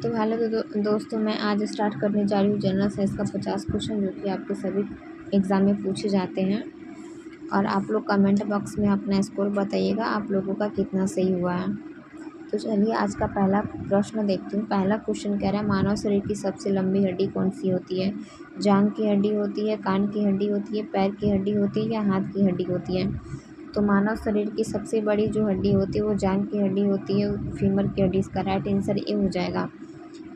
तो हेलो दोस्तों, मैं आज स्टार्ट करने जा रही हूँ जनरल साइंस का 50 क्वेश्चन जो कि आपके सभी एग्ज़ाम में पूछे जाते हैं। और आप लोग कमेंट बॉक्स में अपना स्कोर बताइएगा, आप लोगों का कितना सही हुआ है। तो चलिए आज का पहला प्रश्न देखते हैं। पहला क्वेश्चन कह रहा है, मानव शरीर की सबसे लंबी हड्डी कौन सी होती है? जांघ की हड्डी होती है, कान की हड्डी होती है, पैर की हड्डी होती है या हाथ की हड्डी होती है? तो मानव शरीर की सबसे बड़ी जो हड्डी होती है वो जांघ की हड्डी होती है, फीमर की हड्डी। इसका राइट आंसर ए हो जाएगा।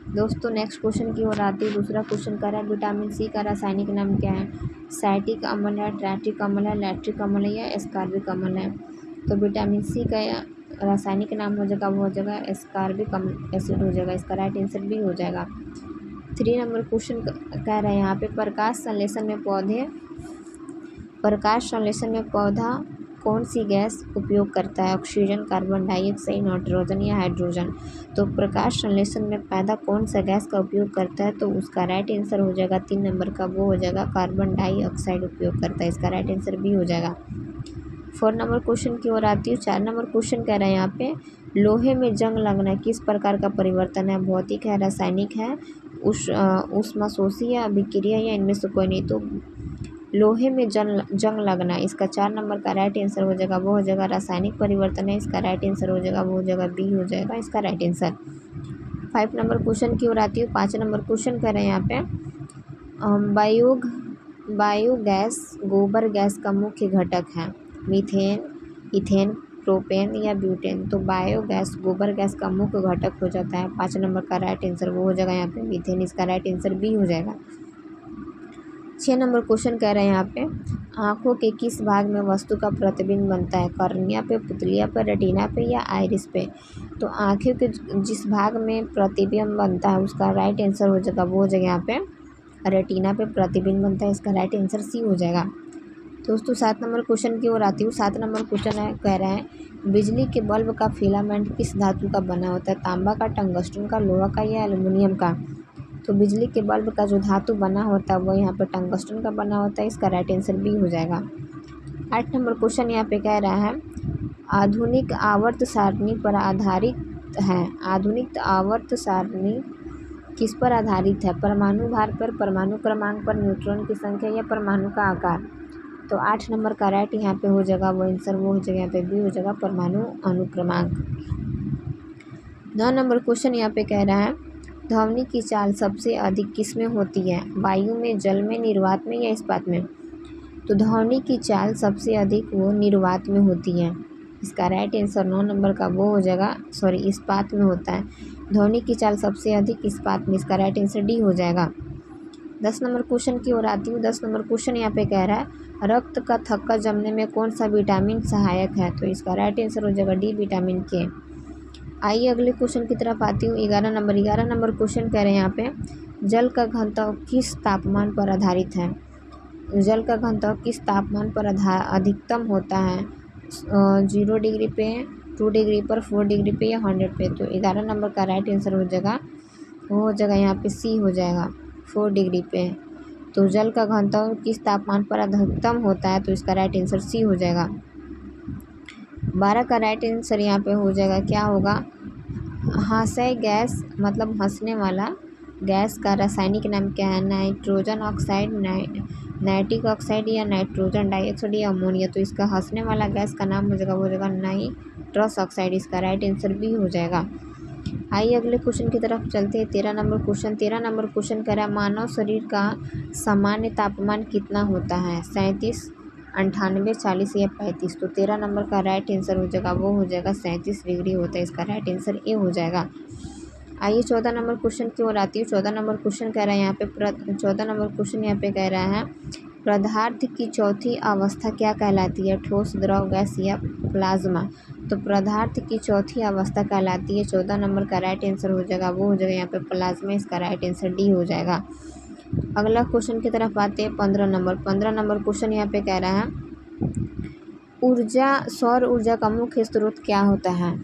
दोस्तों नेक्स्ट क्वेश्चन की ओर आती है। दूसरा क्वेश्चन कर रहा है, विटामिन सी का रासायनिक नाम क्या है? साइटिक अम्ल है, ट्रैटिक अम्ल है, लैक्टिक अम्ल है या एस्कॉर्बिक अम्ल है? तो विटामिन सी का रासायनिक नाम हो जाएगा, वो हो जाएगा एस्कॉर्बिक एसिड हो जाएगा। इसका राइट आंसर भी हो जाएगा। 3 नंबर क्वेश्चन कह रहे हैं यहाँ पे, प्रकाश संश्लेषण में पौधा कौन सी गैस उपयोग करता है? ऑक्सीजन, कार्बन डाइऑक्साइड, नाइट्रोजन या हाइड्रोजन? तो प्रकाश संश्लेषण में पौधा कौन सा गैस का उपयोग करता है? तो उसका राइट आंसर हो जाएगा 3 नंबर का, वो हो जाएगा कार्बन डाइऑक्साइड उपयोग करता है। इसका राइट आंसर भी हो जाएगा। 4 नंबर क्वेश्चन की ओर आती हूँ। 4 नंबर क्वेश्चन कह रहे हैं यहाँ पे, लोहे में जंग लगना किस प्रकार का परिवर्तन है? भौतिक है, रासायनिक है, ऊष्माशोषी या अभिक्रिया या इनमें से कोई नहीं? तो लोहे में जंग लगना, इसका 4 नंबर का राइट आंसर हो जाएगा, वो हो जाएगा रासायनिक परिवर्तन है। इसका राइट आंसर हो जाएगा, वो हो जाएगा बी हो जाएगा इसका राइट आंसर। 5 नंबर क्वेश्चन की ओर आती हूँ। 5 नंबर क्वेश्चन कर रहे हैं यहाँ पे, बायोगैस गोबर गैस का मुख्य घटक है? मीथेन, इथेन, प्रोपेन या ब्यूटेन? तो बायोगैस गोबर गैस का मुख्य घटक हो जाता है। 5 नंबर का राइट आंसर वो हो जाएगा यहाँ पे मीथेन। इसका राइट आंसर बी हो जाएगा। 6 नंबर क्वेश्चन कह रहे हैं यहाँ पे, आँखों के किस भाग में वस्तु का प्रतिबिंब बनता है? कॉर्निया पे, पुतलिया पे, रेटिना पे या आइरिस पे? तो आँखों के जिस भाग में प्रतिबिंब बनता है उसका राइट आंसर हो जाएगा, वो हो जाएगा यहाँ पे रेटिना पे प्रतिबिंब बनता है। इसका राइट आंसर सी हो जाएगा। दोस्तों 7 नंबर क्वेश्चन की ओर आती हूँ। 7 नंबर क्वेश्चन है, कह रहे हैं, बिजली के बल्ब का फिलामेंट किस धातु का बना होता है? तांबा का, टंगस्टन का, लोहा का या एल्युमिनियम का? तो बिजली के बल्ब का जो धातु बना होता है वो यहाँ पर टंगस्टन का बना होता है। इसका राइट आंसर बी हो जाएगा। 8 नंबर क्वेश्चन यहाँ पे कह रहा है, आधुनिक आवर्त सारणी पर आधारित है। आधुनिक आवर्त सारणी किस पर आधारित है? परमाणु भार पर, परमाणु क्रमांक पर, न्यूट्रॉन की संख्या या परमाणु का आकार? तो 8 नंबर का राइट यहाँ पे हो जाएगा, वो आंसर वो हो जाएगा यहाँ पे बी हो जाएगा, परमाणु अनुक्रमांक। 9 नंबर क्वेश्चन यहाँ पे कह रहा है, ध्वनि की चाल सबसे अधिक किस में होती है? वायु में, जल में, निर्वात में या इस्पात में? तो ध्वनि की चाल सबसे अधिक वो निर्वात में होती है। इसका राइट आंसर 9 नंबर का वो हो जाएगा, इस्पात में होता है। ध्वनि की चाल सबसे अधिक इस्पात में। इसका राइट आंसर डी हो जाएगा। 10 नंबर क्वेश्चन की ओर आती हूँ। 10 नंबर क्वेश्चन यहाँ पे कह रहा है, रक्त का थक्का जमने में कौन सा विटामिन सहायक है? तो इसका राइट आंसर हो जाएगा डी, विटामिन के। आइए अगले क्वेश्चन की तरफ आती हूँ। 11 नंबर क्वेश्चन कह रहे हैं यहाँ पे, जल का घनत्व किस तापमान पर आधारित है? जल का घनत्व किस तापमान पर अधिकतम होता है? 0 डिग्री पे, 2 डिग्री पर, 4 डिग्री पे या 100 पे? तो 11 नंबर का राइट आंसर हो जाएगा, वो हो जाएगा यहाँ पे सी हो जाएगा, 4 डिग्री पे। तो जल का घनत्व किस तापमान पर अधिकतम होता है? तो इसका राइट आंसर सी हो जाएगा। 12 का राइट आंसर यहाँ पे हो जाएगा, क्या होगा? हास्य गैस मतलब हंसने वाला गैस का रासायनिक नाम क्या है? नाइट्रोजन ऑक्साइड, नाइट्रिक ऑक्साइड या नाइट्रोजन डाइऑक्साइड या अमोनिया? तो इसका हंसने वाला गैस का नाम हो जाएगा, वो हो जाएगा नाइट्रस ऑक्साइड। इसका राइट आंसर भी हो जाएगा। आइए अगले क्वेश्चन की तरफ चलते हैं। 13 नंबर क्वेश्चन कह रहा है, मानव शरीर का सामान्य तापमान कितना होता है? 37, 98, 40 या 35? तो 13 नंबर का राइट आंसर हो जाएगा, वो हो जाएगा 37 डिग्री होता है। इसका राइट आंसर ए हो जाएगा। आइए 14 नंबर क्वेश्चन की ओर आती हूँ। 14 नंबर क्वेश्चन कह रहा है यहाँ पे 14 नंबर क्वेश्चन यहाँ पे कह रहा है, पदार्थ की चौथी अवस्था क्या कहलाती है? ठोस, द्रव, गैस या प्लाज्मा? तो पदार्थ की चौथी अवस्था कहलाती है। 14 नंबर का राइट आंसर हो जाएगा, वो हो जाएगा यहाँ पे प्लाज्मा। इसका राइट आंसर डी हो जाएगा। अगला क्वेश्चन की तरफ आते हैं। 15 नंबर क्वेश्चन यहाँ पे कह रहा है, सौर ऊर्जा का मुख्य स्रोत क्या होता है?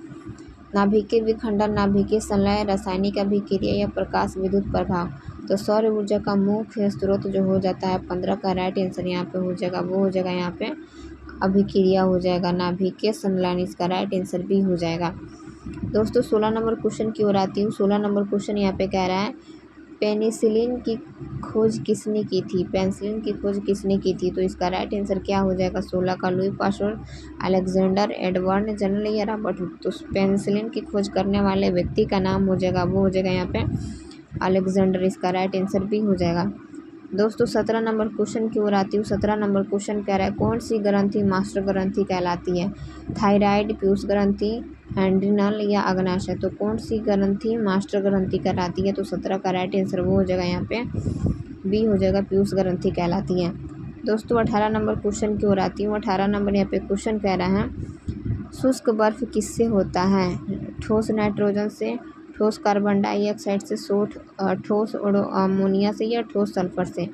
नाभिकीय विखंडन, नाभिकीय संलय, रासायनिक अभिक्रिया या प्रकाश विद्युत प्रभाव? तो सौर ऊर्जा का मुख्य स्रोत जो हो जाता है 15 का राइट आंसर यहाँ पे हो जाएगा, वो हो जाएगा यहाँ पे अभिक्रिया हो जाएगा, नाभिकीय संलयन। इसका राइट आंसर भी हो जाएगा। दोस्तों 16 नंबर क्वेश्चन की ओर आती हूँ। 16 नंबर क्वेश्चन यहाँ पे कह रहा है पेनिसिलिन की खोज किसने की थी। पेनिसिलिन की खोज किसने की थी, तो इसका राइट आंसर क्या हो जाएगा। 16 का Louis Pasteur, Alexander, Edward general या रॉबर्ट हुक। तो पेनिसिलिन की खोज करने वाले व्यक्ति का नाम हो जाएगा, वो हो जाएगा यहाँ पे अलेक्जेंडर। इसका राइट आंसर भी हो जाएगा। दोस्तों 17 नंबर क्वेश्चन की ओर आती हूँ। 17 नंबर क्वेश्चन कह रहा है कौन सी ग्रंथि मास्टर ग्रंथि कहलाती है। थायराइड, पीयूष ग्रंथि, एंड्रिनल या अग्नाशय। तो कौन सी ग्रंथि मास्टर ग्रंथि कहलाती है, तो 17 का राइट आंसर वो हो जाएगा यहाँ पे बी हो जाएगा, पीयूष ग्रंथि कहलाती है। दोस्तों 18 नंबर क्वेश्चन की ओर आती हूँ। 18 नंबर यहाँ पे क्वेश्चन कह रहा है शुष्क बर्फ किससे होता है। ठोस नाइट्रोजन से, ठोस कार्बन डाइऑक्साइड से, ठोस अमोनिया से या ठोस सल्फर से।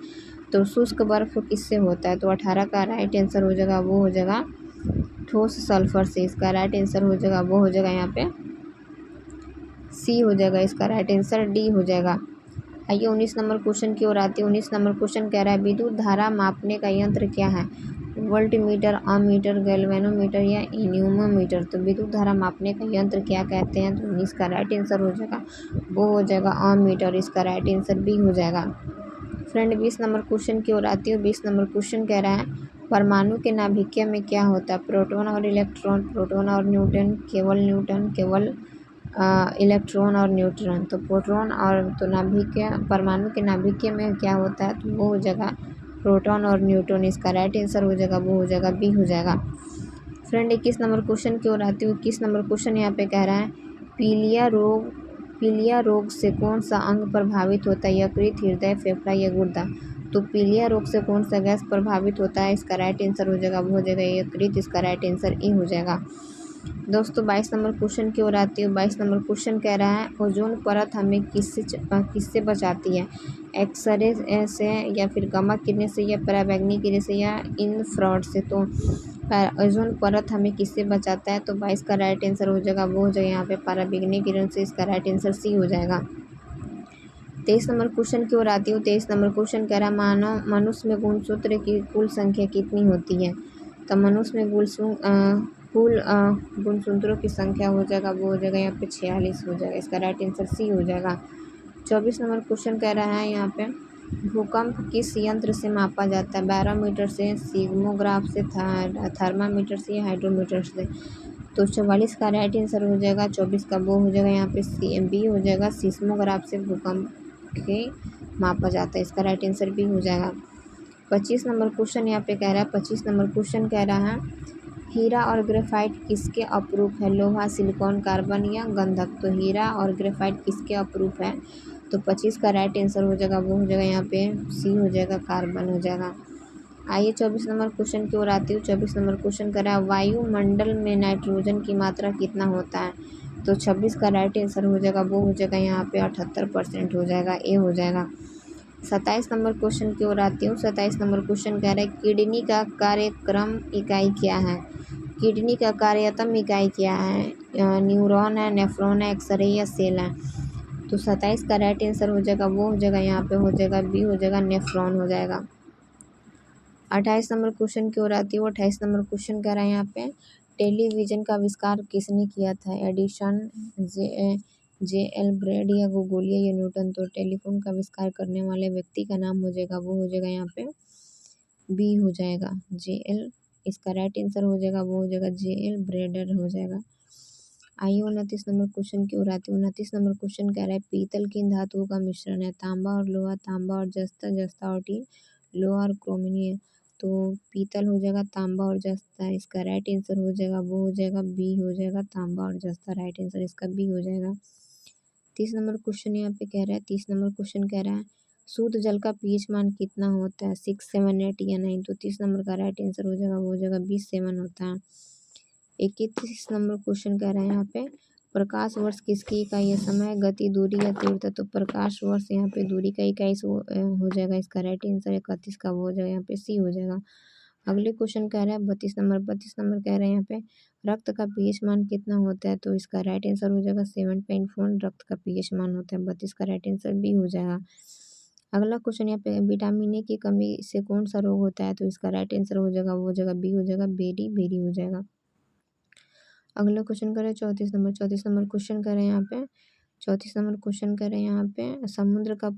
तो शुष्क बर्फ किससे होता है, तो 18 का राइट आंसर हो जाएगा वो हो जाएगा ठोस सल्फर से। इसका राइट आंसर हो जाएगा वो हो जाएगा यहाँ पे सी हो जाएगा। इसका राइट आंसर डी हो जाएगा। आइए 19 नंबर क्वेश्चन की ओर आती है। 19 नंबर क्वेश्चन कह रहा है विद्युत धारा मापने का यंत्र क्या है। वोल्टमीटर, अमीटर, गैल्वेनोमीटर या इन्यूमोमीटर। तो विद्युत धारा मापने का यंत्र क्या कहते हैं, तो 19 का राइट आंसर हो जाएगा वो हो जाएगा अमीटर। इसका राइट आंसर बी हो जाएगा। फ्रेंड 20 नंबर क्वेश्चन की ओर आती है। 20 नंबर क्वेश्चन कह रहा है परमाणु के नाभिकीय में क्या होता है। प्रोटॉन और इलेक्ट्रॉन, प्रोटॉन और न्यूट्रॉन, केवल इलेक्ट्रॉन और न्यूट्रॉन। तो प्रोटॉन और तो नाभिकीय परमाणु के नाभिकीय में क्या होता है, तो वो हो जाएगा प्रोटॉन और न्यूट्रॉन। इसका राइट आंसर हो जाएगा वो हो जाएगा बी हो जाएगा। फ्रेंड 21 नंबर क्वेश्चन की ओर आती हूँ। 21 नंबर क्वेश्चन यहाँ पे कह रहा है पीलिया रोग से कौन सा अंग प्रभावित होता है। यकृत, हृदय, फेफड़ा या गुर्दा। तो पीलिया रोग से कौन सा गैस प्रभावित होता है, इसका राइट आंसर हो जाएगा वो हो जाएगा यकृत। इसका राइट आंसर ई हो जाएगा। दोस्तों 22 नंबर क्वेश्चन की ओर आती हूँ। 22 नंबर क्वेश्चन कह रहा है ओजोन परत हमें किससे बचाती है। एक्सरे से या फिर गामा किरणें से या पराबैंगनी किरणें से या इंफ्रारेड से। तो ओजोन परत हमें किससे बचाता है, तो 22 का राइट आंसर हो जाएगा वो हो जाएगा यहाँ पे पराबैंगनी किरण से। इसका राइट आंसर सी हो जाएगा। 23 नंबर क्वेश्चन की ओर आती हूँ। 23 नंबर क्वेश्चन कह रहा है मनुष्य में गुणसूत्र की कुल संख्या कितनी होती है। तो मनुष्य में कुल गुणसूत्रों की संख्या हो जाएगा वो हो जाएगा यहाँ पे 46 हो जाएगा। इसका राइट आंसर सी हो जाएगा। 24 नंबर क्वेश्चन कह रहा है यहाँ पे भूकंप किस यंत्र से मापा जाता है। बैरोमीटर से, सीग्मोग्राफ से, थर्मामीटर से या हाइड्रोमीटर से। तो 44 का राइट आंसर हो जाएगा 24 का वो हो जाएगा यहाँ पे बी हो जाएगा, सीस्मोग्राफ से भूकंप के मापा जाता है। इसका राइट आंसर बी हो जाएगा। 25 नंबर क्वेश्चन यहाँ पे कह रहा है 25 नंबर क्वेश्चन कह रहा है हीरा और ग्रेफाइट किसके अपरूप है। लोहा, सिलिकॉन, कार्बन या गंधक। तो हीरा और ग्रेफाइट किसके अपरूप है, तो 25 का राइट आंसर हो जाएगा वो हो जाएगा यहाँ पे सी हो जाएगा, कार्बन हो जाएगा। आइए 24 नंबर क्वेश्चन की ओर आती हूँ। 24 नंबर क्वेश्चन कर रहा है वायुमंडल में नाइट्रोजन की मात्रा कितना होता है। तो 26 का राइट आंसर हो जाएगा वो हो जाएगा यहाँ पे 78% हो जाएगा, ए हो जाएगा। 27 नंबर क्वेश्चन की ओर आती हूँ। 27 नंबर क्वेश्चन कह रहा है किडनी का कार्यक्रम इकाई क्या है। किडनी का कार्यतम इकाई क्या है। न्यूरॉन है, नेफ्रॉन है, एक्सरे या सेल है। तो 27 का राइट आंसर हो जाएगा वो हो जाएगा यहाँ पे हो जाएगा बी हो जाएगा, नेफ्रॉन हो जाएगा। 28 नंबर क्वेश्चन की ओर आती है। वो 28 नंबर क्वेश्चन कह रहा है यहाँ पे टेलीविज़न का आविष्कार किसने किया था। एडिशन, जे एल ब्रेड या गोगोलिया या न्यूटन। तो टेलीफोन का आविष्कार करने वाले व्यक्ति का नाम हो जाएगा वो हो जाएगा यहाँ पे बी हो जाएगा, जे एल। इसका राइट आंसर हो जाएगा वो हो जाएगा जे.एल. ब्रेडर हो जाएगा। आइए 29 नंबर क्वेश्चन की ओर आती है। 29 नंबर क्वेश्चन कह रहा है पीतल किन धातुओं का मिश्रण है। तांबा और लोहा, तांबा और जस्ता, जस्ता और टीन, लोहा और क्रोमियम। तो पीतल हो जाएगा, तांबा और जस्ता। इसका राइट आंसर हो जाएगा वो हो जाएगा बी हो जाएगा, तांबा और जस्ता। राइट आंसर इसका बी हो जाएगा। 30 नंबर क्वेश्चन यहाँ पे कह रहा है 30 नंबर क्वेश्चन कह रहा है शुद्ध जल का पीएच मान कितना होता है। 6, 7, 8 या 9। तो 30 नंबर का राइट आंसर हो जाएगा वो हो जाएगा 7 होता है। 31 नंबर क्वेश्चन कह रहे हैं यहाँ पे प्रकाश वर्ष किसकी इकाई है। समय, गति, दूरी या तीव्रता। तो प्रकाश वर्ष यहाँ पे दूरी का इकाई हो जाएगा। इसका राइट आंसर 31 का वो हो जाएगा यहाँ पे सी हो जाएगा। अगले क्वेश्चन कह रहा है 32 नंबर। 32 नंबर कह रहे हैं यहाँ पे रक्त का पीएच मान कितना होता है। तो इसका राइट आंसर हो जाएगा 7.4 रक्त का पीएच मान होता है। 32 का राइट आंसर बी हो जाएगा। अगला क्वेश्चन यहाँ पे विटामिन ए की कमी से कौन सा रोग होता है। तो इसका राइट आंसर हो जाएगा वो हो जाएगा बी हो जाएगा, बेरी बेरी हो जाएगा। अगला क्वेश्चन करें 34 नंबर। 34 नंबर क्वेश्चन करें यहाँ पे 34 नंबर क्वेश्चन करें यहाँ पे समुद्र का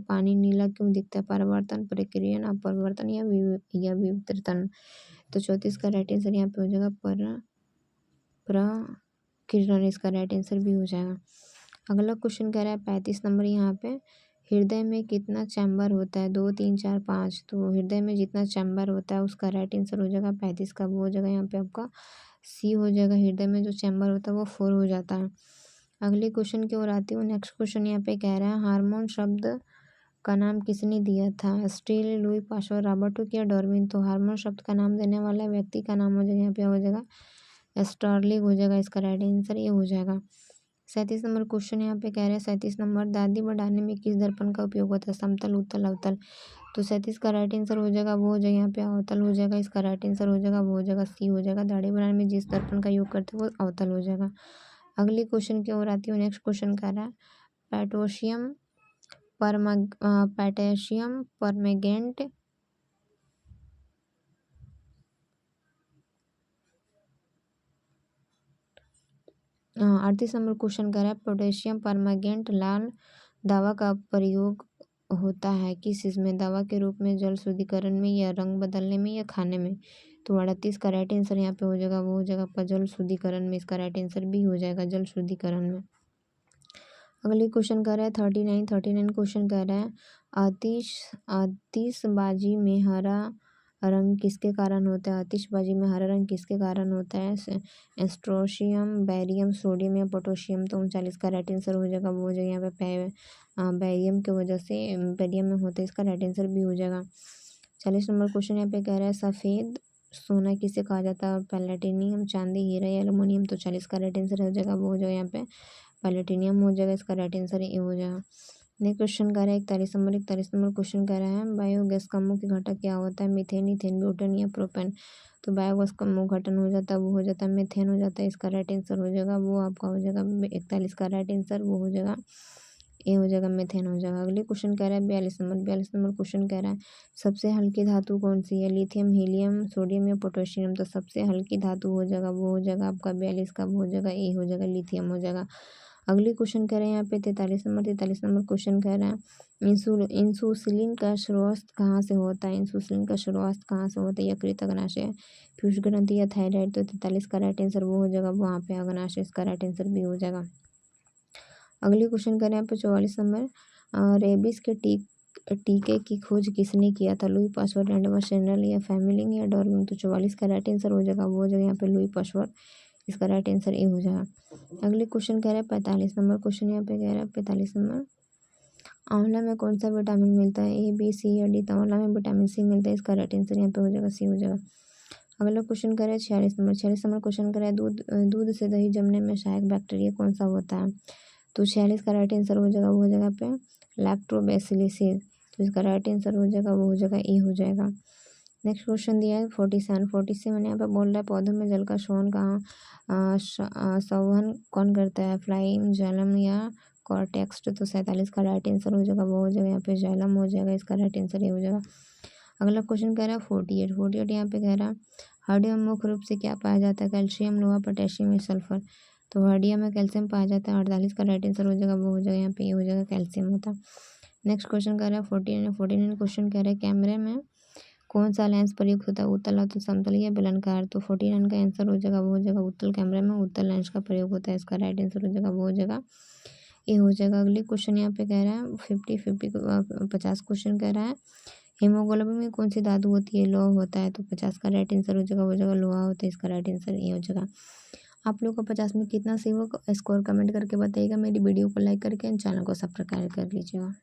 पानी नीला क्यों दिखता है? परिवर्तन, प्रक्रिया, अपरिवर्तन या विवर्तन। तो 34 का राइट आंसर यहाँ पे हो जाएगा प्रकीर्णन, इसका राइट आंसर भी हो जाएगा। अगला क्वेश्चन कह रहा है 35 नंबर यहाँ पे हृदय में कितना चैम्बर होता है? 2, 3, 4, 5। तो हृदय में जितना चैम्बर होता है उसका राइट आंसर हो जाएगा 35 का, वो हो जाएगा यहाँ पे आपका सी हो जाएगा। हृदय में जो चैम्बर होता है वो 4 हो जाता है। अगले क्वेश्चन की ओर आती हूँ। नेक्स्ट क्वेश्चन यहाँ पे कह रहा है हार्मोन शब्द का नाम किसने दिया था? Steel, Louis Pasteur, Robert Hooke या डार्विन। तो हार्मोन शब्द का नाम देने वाला व्यक्ति का नाम हो जाएगा यहाँ पे हो जाएगा स्टर्लिंग हो जाएगा, इसका राइट आंसर ये हो जाएगा। 37 नंबर क्वेश्चन यहाँ पे कह रहे हैं 37 नंबर दादी बढ़ाने में किस दर्पण का उपयोग होता है? समतल, उत्तल, अवतल। तो 37 का राइट आंसर हो जाएगा वो हो जाएगा यहाँ पे अवतल हो जाएगा, इसका राइट आंसर हो जाएगा वो हो जाएगा सी हो जाएगा। दाढ़ी बढ़ाने में जिस दर्पण का योग करते हैं वो अवतल हो जाएगा। अगली क्वेश्चन की ओर आती हूँ। नेक्स्ट क्वेश्चन कह रहा है पोटेशियम परमैंगनेट 38 नंबर क्वेश्चन कर रहा है पोटेशियम परमैंगनेट लाल दवा का प्रयोग होता है किस इसमें? दवा के रूप में, जल शुद्धिकरण में या रंग बदलने में या खाने में। तो 38 का राइट आंसर यहाँ पे हो जाएगा वो हो जाएगा आपका जल शुद्धिकरण में, इसका राइट आंसर भी हो जाएगा जल शुद्धिकरण में। अगले क्वेश्चन कर रहा है 39 क्वेश्चन कर रहा है आतिशबाजी में हरा रंग किसके कारण होता है? आतिशबाजी में हरा रंग किसके कारण होता है? एस्ट्रोशियम, बैरियम, सोडियम या पोटेशियम। तो 39 का राइट आंसर हो जाएगा वो हो जाएगा यहाँ पे बैरियम की वजह से बैरियम में होता है, इसका राइट आंसर भी हो जाएगा। 40 नंबर क्वेश्चन यहाँ पे कह रहा है सफ़ेद सोना किसे कहा जाता है? प्लेटिनियम, चांदी, हीरा या एल्युमिनियम। तो 40 का राइट आंसर हो जाएगा वो हो जाएगा यहाँ पे प्लेटिनियम हो जाएगा, इसका राइट आंसर ये हो जाएगा। नेक्स्ट क्वेश्चन कर रहा है 41 नंबर क्वेश्चन कर रहा है बायोगैस का मुख्य घटक क्या होता है? मीथेन, इथेन, ब्यूटेन या प्रोपेन। तो बायोगैस का मुख्य घटन हो जाता है वो हो जाता है मीथेन हो जाता है, इसका राइट आंसर हो जाएगा वो आपका हो जाएगा 41 का राइट आंसर वो हो जाएगा ये हो जाएगा मीथेन हो जाएगा। अगले क्वेश्चन कह रहा है 42 नंबर क्वेश्चन कह रहा है सबसे हल्की धातु कौन सी है? लिथियम, हीलियम, सोडियम या पोटेशियम। तो सबसे हल्की धातु हो जाएगा वो हो जाएगा आपका 42 का वो हो जाएगा ए हो जाएगा लिथियम हो जाएगा। अगली क्वेश्चन कह रहे हैं यहाँ पे 43 नंबर क्वेश्चन कह रहा है इंसुलिन का स्रोत कहाँ से होता है? इंसुलिन का स्रोत कहाँ से होता है? यकृत, अग्नाशय, पीयूष ग्रंथि या थायराइड। तो 43 का राइट आंसर वो हो जाएगा वहाँ पे अग्नाशय, इसका राइट आंसर भी हो जाएगा। अगली क्वेश्चन करें यहाँ पे 44 नंबर रेबीज के टीके की खोज किसने किया था? लुई पास्चर, रैंडम शेरनल या फेमिलिंग या डार्विन। तो 44 का राइट आंसर हो जाएगा वो हो जाएगा यहाँ पे लुई पास्चर, इसका राइट आंसर ए हो जाएगा। अगले क्वेश्चन कह रहा है 45 नंबर क्वेश्चन यहाँ पे कह रहा है 45 नंबर आंवला में कौन सा विटामिन मिलता है? ए, बी, सी या डी। तो आंवला में विटामिन सी मिलता है, इसका राइट आंसर यहाँ पे हो जाएगा सी हो जाएगा। अगला क्वेश्चन कह रहा है 46 नंबर क्वेश्चन कह रहा है दूध से दही जमने में सहायक बैक्टीरिया कौन सा होता है? तो 46 का राइट आंसर हो जाएगा वो हो जाएगा पे लैक्टोबैसिलिस। तो इसका राइट आंसर हो जाएगा वो हो जाएगा ए हो जाएगा। नेक्स्ट क्वेश्चन दिया है 47 यहाँ पे बोल रहा है पौधों में जल का शोधन संवहन कौन करता है? फ्लाइम, जाइलम या कॉर्टेक्स। तो 47 का राइट आंसर हो जाएगा वो हो जाएगा यहाँ पे जाइलम हो जाएगा, इसका राइट आंसर ये हो जाएगा। अगला क्वेश्चन कह रहा है 48 यहाँ पे कह रहा है हड्डियों में मुख्य रूप से क्या पाया जाता है? कैल्शियम, लोहा, पोटेशियम या सल्फर। तो हड्डियों में कैल्शियम पाया जाता है, 48 का राइट आंसर हो जाएगा वो हो जाएगा यहाँ पे ये हो जाएगा कैल्शियम होता है। नेक्स्ट क्वेश्चन कह रहा है 49 क्वेश्चन कह रहा है कैमरे में कौन सा लेंस प्रयुक्त होता है? उत्तल, अवतल, समतल या बेलनाकार। तो 49 का आंसर हो जाएगा वो हो जाएगा उत्तल। कैमरे में उत्तल लेंस का प्रयोग होता है, इसका राइट आंसर हो जाएगा वो हो जाएगा ये हो जाएगा। अगले क्वेश्चन यहाँ पे कह रहा है 50 क्वेश्चन कह रहा है हीमोग्लोबिन में कौन सी धातु होती है? लोहा होता है। तो 50 का राइट आंसर हो जाएगा वो जाएगा लोहा होता है, इसका राइट आंसर ये हो जाएगा। आप लोग को 50 में कितना सही होगा स्कोर कमेंट करके बताइएगा। मेरी वीडियो को लाइक करके चैनल को सब्सक्राइब कर लीजिएगा।